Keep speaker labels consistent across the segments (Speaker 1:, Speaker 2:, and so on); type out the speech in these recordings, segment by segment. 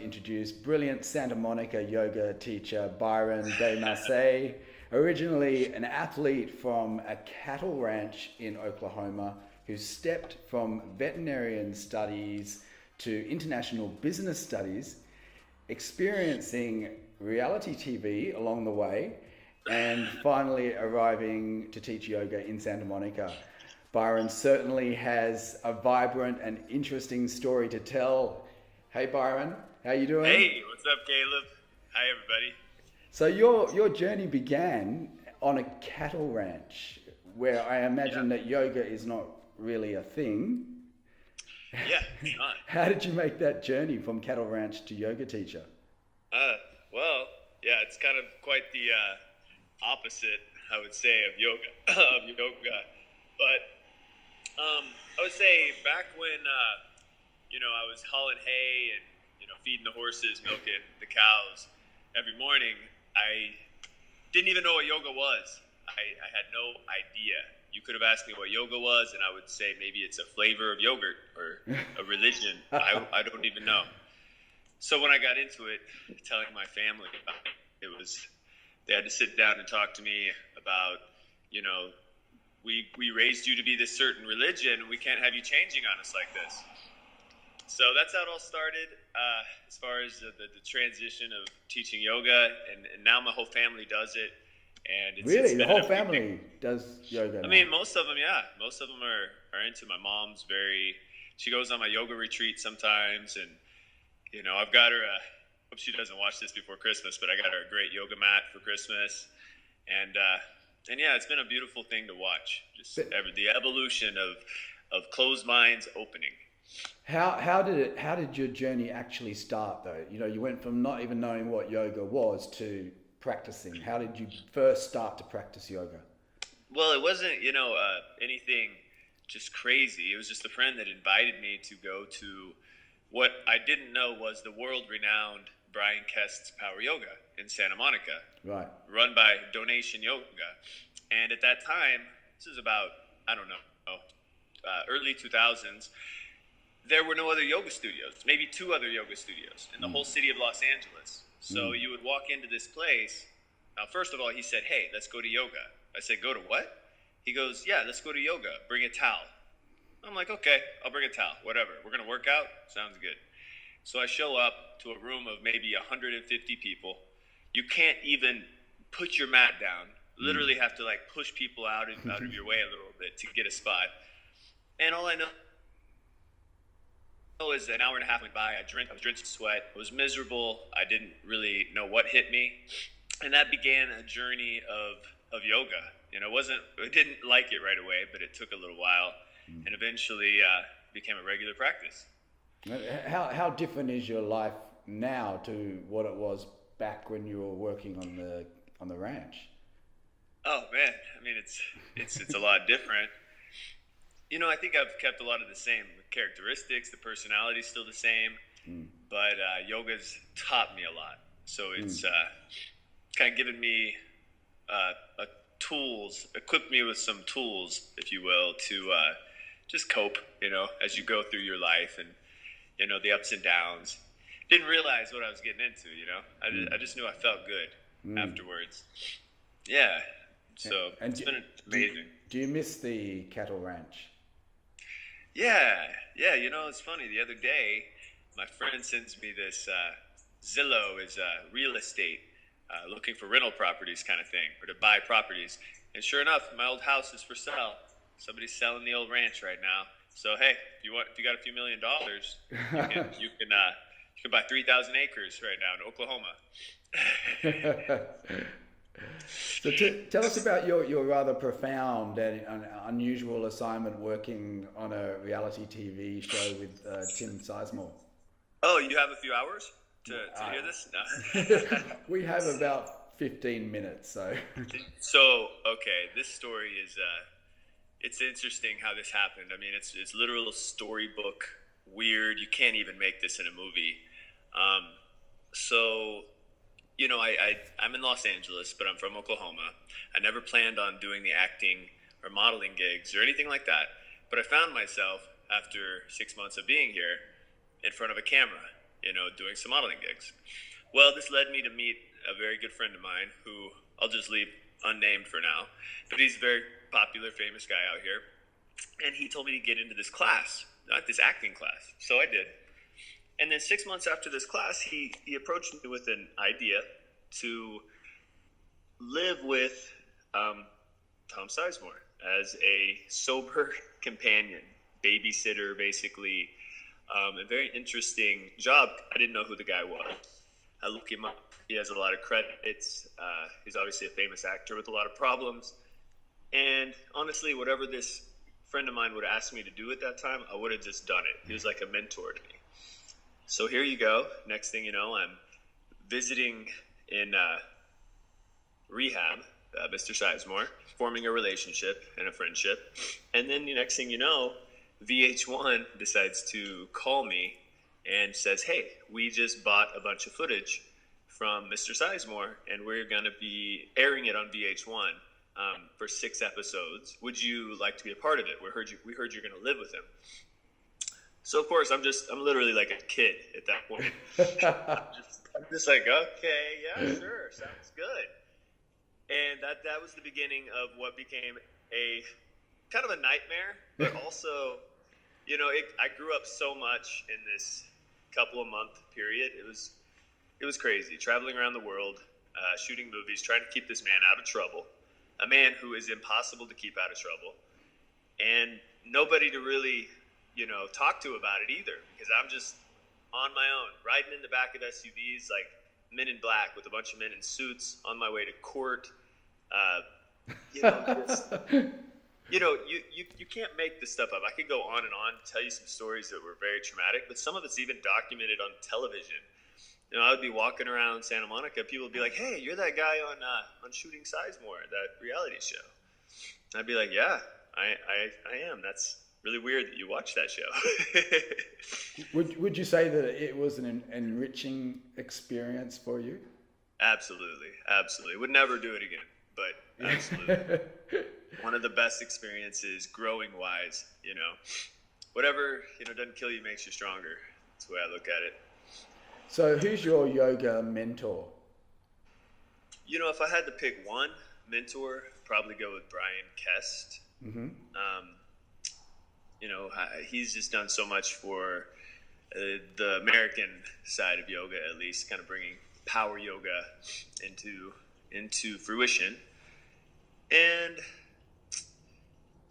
Speaker 1: introduce brilliant Santa Monica yoga teacher Byron De Marsé, originally an athlete from a cattle ranch in Oklahoma who stepped from veterinarian studies to international business studies, experiencing reality TV along the way, and finally arriving to teach yoga in Santa Monica. Byron certainly has a vibrant and interesting story to tell. Hey Byron, how you doing?
Speaker 2: Hey, what's up, Caleb? Hi, everybody.
Speaker 1: So your journey began on a cattle ranch, where I imagine that yoga is not really a thing.
Speaker 2: Yeah, it's not.
Speaker 1: How did you make that journey from cattle ranch to yoga teacher?
Speaker 2: Well, yeah, it's kind of quite the opposite, I would say, of yoga. But I would say back when, I was hauling hay and, feeding the horses, milking the cows every morning, I didn't even know what yoga was. I had no idea. You could have asked me what yoga was, and I would say maybe it's a flavor of yogurt or a religion. I don't even know. So when I got into it, telling my family about it, they had to sit down and talk to me about, we raised you to be this certain religion. We can't have you changing on us like this. So that's how it all started, as far as the transition of teaching yoga, and now my whole family does it. And
Speaker 1: really, the whole family does yoga now.
Speaker 2: I mean, most of them, yeah. Most of them are into. My mom's she goes on my yoga retreat sometimes, and I've got her. Hope she doesn't watch this before Christmas, but I got her a great yoga mat for Christmas, and yeah, it's been a beautiful thing to watch. Just the evolution of closed minds opening.
Speaker 1: How did your journey actually start though? You went from not even knowing what yoga was to practicing. How did you first start to practice yoga?
Speaker 2: Well, it wasn't, anything just crazy. It was just a friend that invited me to go to what I didn't know was the world-renowned Brian Kest's Power Yoga in Santa Monica.
Speaker 1: Right.
Speaker 2: Run by Donation Yoga. And at that time, this is about, early 2000s, there were no other yoga studios, maybe 2 other yoga studios in the whole city of Los Angeles. So you would walk into this place. Now, first of all, he said, "Hey, let's go to yoga." I said, "Go to what?" He goes, "Yeah, let's go to yoga. Bring a towel." I'm like, "Okay, I'll bring a towel. Whatever. We're going to work out? Sounds good." So I show up to a room of maybe 150 people. You can't even put your mat down. Literally have to push people out of your way a little bit to get a spot. And all I know is an hour and a half went by. I was drenched in sweat. I was miserable. I didn't really know what hit me. And that began a journey of yoga. I didn't like it right away, but it took a little while, and eventually became a regular practice.
Speaker 1: How different is your life now to what it was back when you were working on the ranch?
Speaker 2: Oh man, I mean it's a lot different. I think I've kept a lot of the same characteristics. The personality's still the same, but yoga's taught me a lot. So it's kind of given me equipped me with some tools, if you will, to just cope, as you go through your life and, the ups and downs. Didn't realize what I was getting into, I just knew I felt good afterwards. Yeah. So it's been amazing.
Speaker 1: Do you miss the cattle ranch?
Speaker 2: Yeah. It's funny. The other day, my friend sends me this Zillow is real estate, looking for rental properties kind of thing, or to buy properties. And sure enough, my old house is for sale. Somebody's selling the old ranch right now. So hey, if you got a few $1 million, you can buy 3,000 acres right now in Oklahoma.
Speaker 1: So tell us about your rather profound and unusual assignment working on a reality TV show with Tom Sizemore.
Speaker 2: Oh, you have a few hours to hear this? No.
Speaker 1: We have about 15 minutes. So
Speaker 2: okay, this story is it's interesting how this happened. I mean, it's literal storybook weird. You can't even make this in a movie. I'm in Los Angeles, but I'm from Oklahoma. I never planned on doing the acting or modeling gigs or anything like that. But I found myself after 6 months of being here in front of a camera. doing some modeling gigs. Well, this led me to meet a very good friend of mine who I'll just leave unnamed for now, but he's a very popular, famous guy out here. And he told me to get into this class, this acting class. So I did. And then 6 months after this class, he approached me with an idea to live with Tom Sizemore as a sober companion, babysitter, basically. A very interesting job. I didn't know who the guy was. I looked him up. He has a lot of credits. He's obviously a famous actor with a lot of problems. And honestly, whatever this friend of mine would ask me to do at that time, I would have just done it. He was like a mentor to me. So here you go. Next thing you know, I'm visiting in rehab, Mr. Sizemore, forming a relationship and a friendship. And then the next thing you know, VH1 decides to call me and says, hey, we just bought a bunch of footage from Mr. Sizemore, and we're going to be airing it on VH1 for 6 episodes. Would you like to be a part of it? We heard you're going to live with him. So of course, I'm literally like a kid at that point. I'm just like, okay, yeah, sure, sounds good. And that was the beginning of what became a kind of a nightmare, but also, I grew up so much in this couple of month period. It was crazy, traveling around the world, shooting movies, trying to keep this man out of trouble, a man who is impossible to keep out of trouble, and nobody to really, talk to about it either, because I'm just on my own, riding in the back of SUVs like men in black with a bunch of men in suits on my way to court. You can't make this stuff up. I could go on and on, tell you some stories that were very traumatic, but some of it's even documented on television. I would be walking around Santa Monica, people would be like, hey, you're that guy on Shooting Sizemore, that reality show. And I'd be like, yeah, I am. That's really weird that you watch that show.
Speaker 1: Would you say that it was an enriching experience for you?
Speaker 2: Absolutely. Would never do it again, but absolutely. One of the best experiences growing wise, whatever, doesn't kill you makes you stronger. That's the way I look at it.
Speaker 1: So who's your yoga mentor?
Speaker 2: If I had to pick one mentor, I'd probably go with Brian Kest.
Speaker 1: Mm-hmm.
Speaker 2: He's just done so much for the American side of yoga, at least, kind of bringing power yoga into fruition. And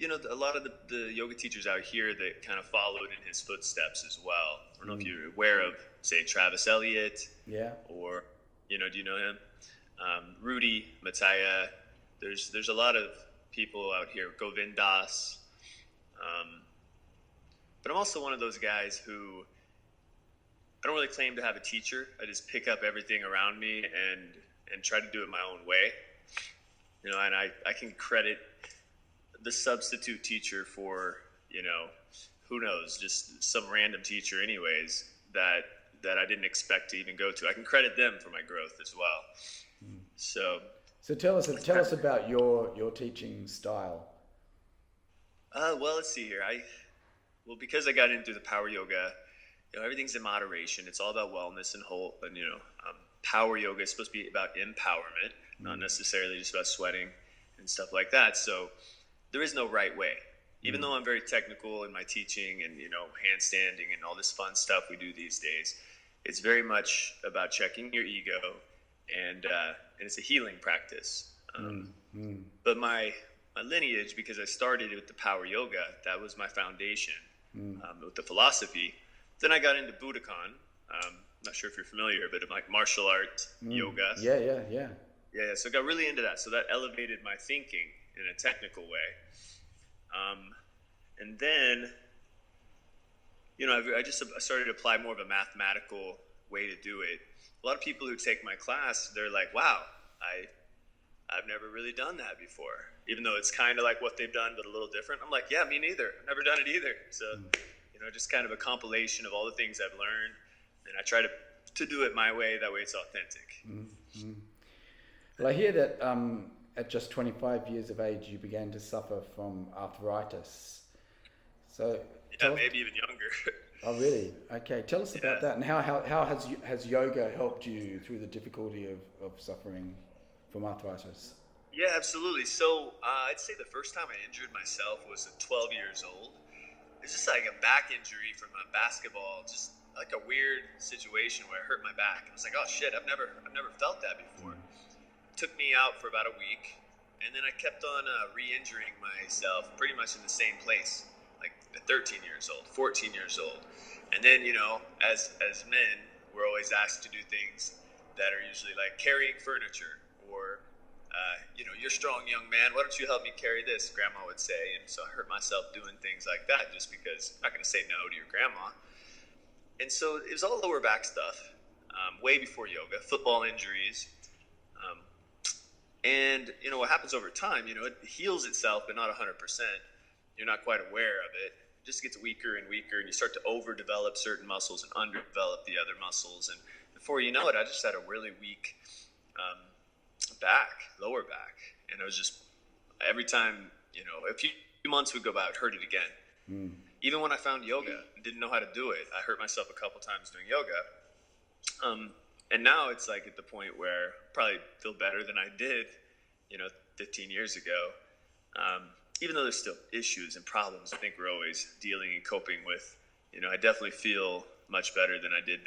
Speaker 2: a lot of the yoga teachers out here that kind of followed in his footsteps as well. I don't know if you're aware of, say, Travis Elliott. Yeah. Or, do you know him? Rudy Mataya. There's a lot of people out here. Govindas. But I'm also one of those guys who I don't really claim to have a teacher. I just pick up everything around me and try to do it my own way. And I can credit the substitute teacher for, who knows, just some random teacher anyways that I didn't expect to even go to. I can credit them for my growth as well. So
Speaker 1: tell us about your teaching style.
Speaker 2: Well, let's see here. Because I got in through the power yoga, everything's in moderation. It's all about wellness and power yoga is supposed to be about empowerment, not necessarily just about sweating and stuff like that. So there is no right way. Even though I'm very technical in my teaching and, handstanding and all this fun stuff we do these days, it's very much about checking your ego and it's a healing practice. But my lineage, because I started with the power yoga, that was my foundation with the philosophy. Then I got into Budokan. Not sure if you're familiar, but like martial art yoga.
Speaker 1: Yeah.
Speaker 2: So I got really into that. So that elevated my thinking in a technical way. And then, I started to apply more of a mathematical way to do it. A lot of people who take my class, they're like, wow, I've never really done that before, even though it's kind of like what they've done, but a little different. I'm like, yeah, me neither. I've never done it either. So, just kind of a compilation of all the things I've learned. And I try to do it my way. That way it's authentic.
Speaker 1: Mm-hmm. Well, I hear that at just 25 years of age, you began to suffer from arthritis. So
Speaker 2: yeah, maybe even younger.
Speaker 1: Oh, really? Okay. Tell us about that. And how has yoga helped you through the difficulty of suffering from arthritis?
Speaker 2: Yeah, absolutely. So I'd say the first time I injured myself was at 12 years old. It's just like a back injury from a basketball, just like a weird situation where I hurt my back. I was like, oh shit, I've never felt that before. Took me out for about a week, and then I kept on re-injuring myself pretty much in the same place, like at 13 years old, 14 years old. And then, as men, we're always asked to do things that are usually like carrying furniture or, you're a strong young man, why don't you help me carry this, Grandma would say. And so I hurt myself doing things like that just because I'm not going to say no to your grandma. And so it was all lower back stuff, way before yoga, football injuries. And, what happens over time, it heals itself, but not 100%. You're not quite aware of it. It just gets weaker and weaker, and you start to overdevelop certain muscles and underdevelop the other muscles. And before you know it, I just had a really weak lower back. And it was just, every time, a few months would go by, I would hurt it again. Even when I found yoga and didn't know how to do it, I hurt myself a couple times doing yoga. And now it's like at the point where I probably feel better than I did, 15 years ago. Even though there's still issues and problems I think we're always dealing and coping with, I definitely feel much better than I did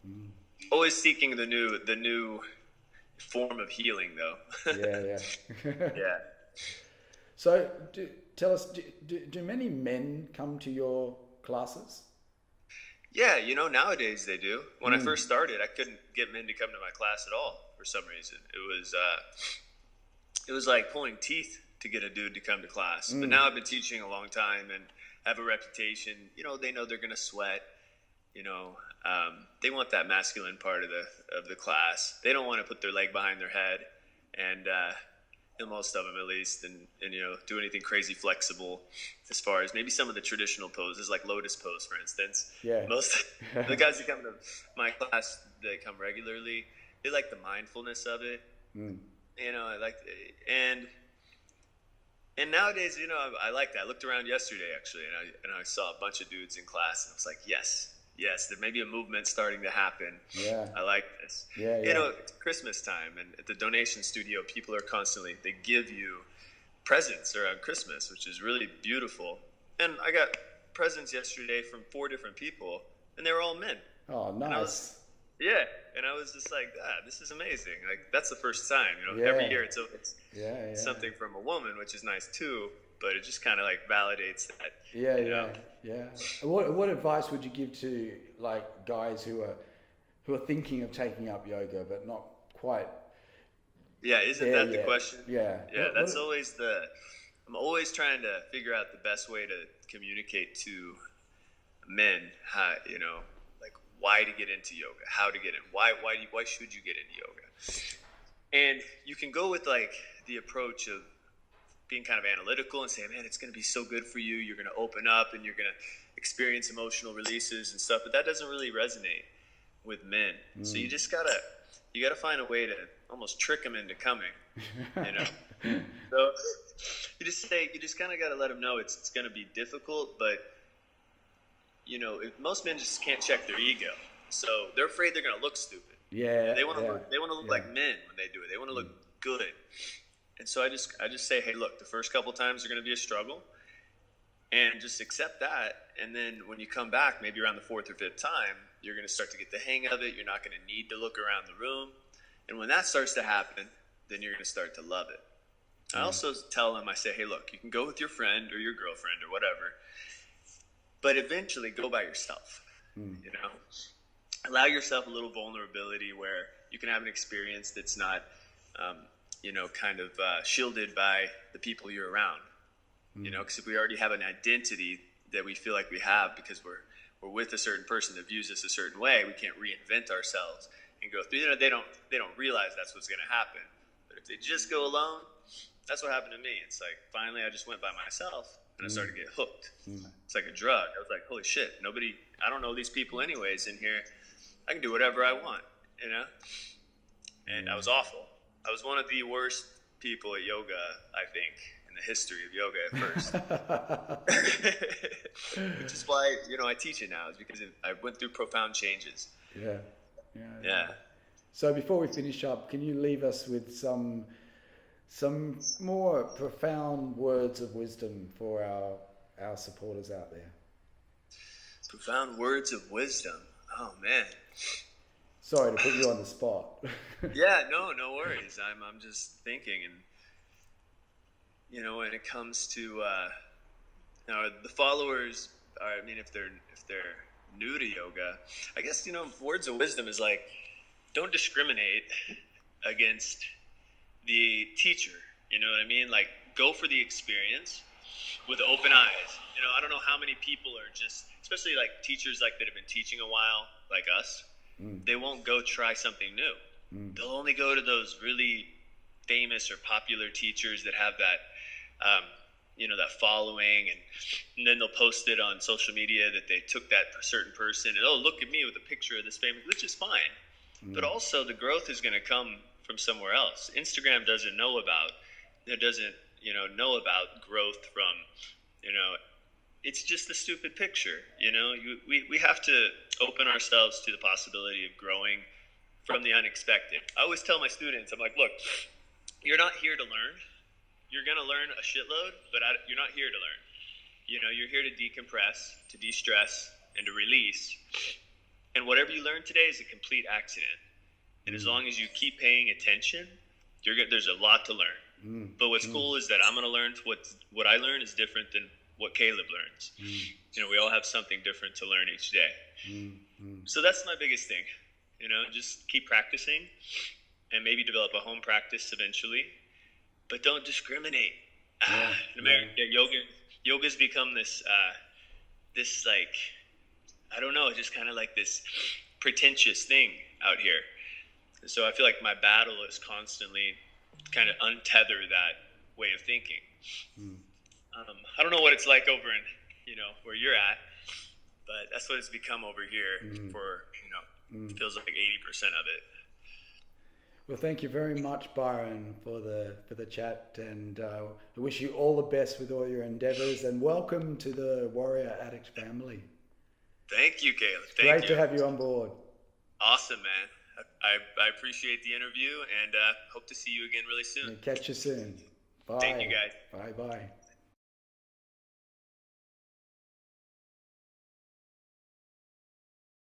Speaker 2: then. Always seeking the new form of healing, though.
Speaker 1: Yeah.
Speaker 2: Yeah.
Speaker 1: So tell us, do many men come to your classes?
Speaker 2: Yeah, nowadays they do. When I first started, I couldn't get men to come to my class at all for some reason. It was like pulling teeth to get a dude to come to class. But now I've been teaching a long time and have a reputation. They know they're going to sweat. They want that masculine part of the class. They don't want to put their leg behind their head, and most of them at least, and do anything crazy flexible as far as maybe some of the traditional poses, like lotus pose, for instance.
Speaker 1: Yeah.
Speaker 2: Most the guys who come to my class, they come regularly, they like the mindfulness of it. I like, and nowadays, I like that. I looked around yesterday actually, and I saw a bunch of dudes in class, and I was like, yes, there may be a movement starting to happen. Yeah. I like this. Yeah. It's Christmas time, and at the donation studio, people are constantly, they give you presents around Christmas, which is really beautiful. And I got presents yesterday from 4 different people, and they were all men.
Speaker 1: Oh, nice.
Speaker 2: And I was just like, this is amazing. Like, that's the first time, every year it's something from a woman, which is nice too, but it just kind of like validates that.
Speaker 1: Yeah. What advice would you give to like guys who are thinking of taking up yoga but not quite?
Speaker 2: Yeah, isn't that the question?
Speaker 1: Yeah.
Speaker 2: That's always I'm always trying to figure out the best way to communicate to men how, like why to get into yoga, how to get in, why should you get into yoga? And you can go with like the approach of being kind of analytical and saying, man, it's going to be so good for you. You're going to open up and you're going to experience emotional releases and stuff. But that doesn't really resonate with men. So you just you gotta find a way to almost trick them into coming, So you just kind of got to let them know it's going to be difficult, but if most men just can't check their ego. So they're afraid they're going to look stupid.
Speaker 1: Yeah.
Speaker 2: They want to look like men when they do it. They want to look good. And so I just say, hey, look, the first couple times are going to be a struggle, and just accept that. And then when you come back, maybe around the 4th or 5th time, you're going to start to get the hang of it. You're not going to need to look around the room. And when that starts to happen, then you're going to start to love it. I also tell them, I say, hey, look, you can go with your friend or your girlfriend or whatever, but eventually go by yourself. Allow yourself a little vulnerability where you can have an experience that's not shielded by the people you're around. Because if we already have an identity that we feel like we have because we're with a certain person that views us a certain way, we can't reinvent ourselves and go through. They don't realize that's what's going to happen. But if they just go alone, that's what happened to me. It's like finally I just went by myself and I started to get hooked. It's like a drug. I was like, holy shit, I don't know these people anyways in here. I can do whatever I want, And I was awful. I was one of the worst people at yoga, I think. in the history of yoga at first. Which is why, I teach it now, is because I went through profound changes.
Speaker 1: Yeah. So before we finish up, can you leave us with some more profound words of wisdom for our supporters out there?
Speaker 2: Profound words of wisdom. Oh man.
Speaker 1: Sorry to put you on the spot.
Speaker 2: Yeah, no worries. I'm just thinking, and when it comes to the followers, if they're new to yoga, I guess words of wisdom is like, don't discriminate against the teacher. You know what I mean? Like, go for the experience with open eyes. I don't know how many people are just, especially like teachers like that have been teaching a while, like us. They won't go try something new. They'll only go to those really famous or popular teachers that have that, that following, and then they'll post it on social media that they took that certain person, and look at me with a picture of this famous, which is fine. But also the growth is going to come from somewhere else. Instagram doesn't know about growth from, it's just a stupid picture. We have to open ourselves to the possibility of growing from the unexpected. I always tell my students, I'm like, look, you're not here to learn. You're going to learn a shitload, but you're not here to learn. You're here to decompress, to de-stress, and to release. And whatever you learn today is a complete accident. And as long as you keep paying attention, there's a lot to learn. But what's cool is that I'm going to learn what I learn is different than what Caleb learns. We all have something different to learn each day. So that's my biggest thing. Just keep practicing and maybe develop a home practice eventually, but don't discriminate. In America, yoga's become this like, I don't know, just kind of like this pretentious thing out here. So I feel like my battle is constantly kind of untether that way of thinking. I don't know what it's like over in, where you're at, but that's what it's become over here for, it feels like 80% of it.
Speaker 1: Well, thank you very much, Byron, for the chat, and I wish you all the best with all your endeavors, and welcome to the Warrior Addict family.
Speaker 2: Thank you, Caleb.
Speaker 1: Great to have you on board.
Speaker 2: Awesome, man. I appreciate the interview, and hope to see you again really soon.
Speaker 1: Catch you soon. Bye.
Speaker 2: Thank you, guys.
Speaker 1: Bye-bye.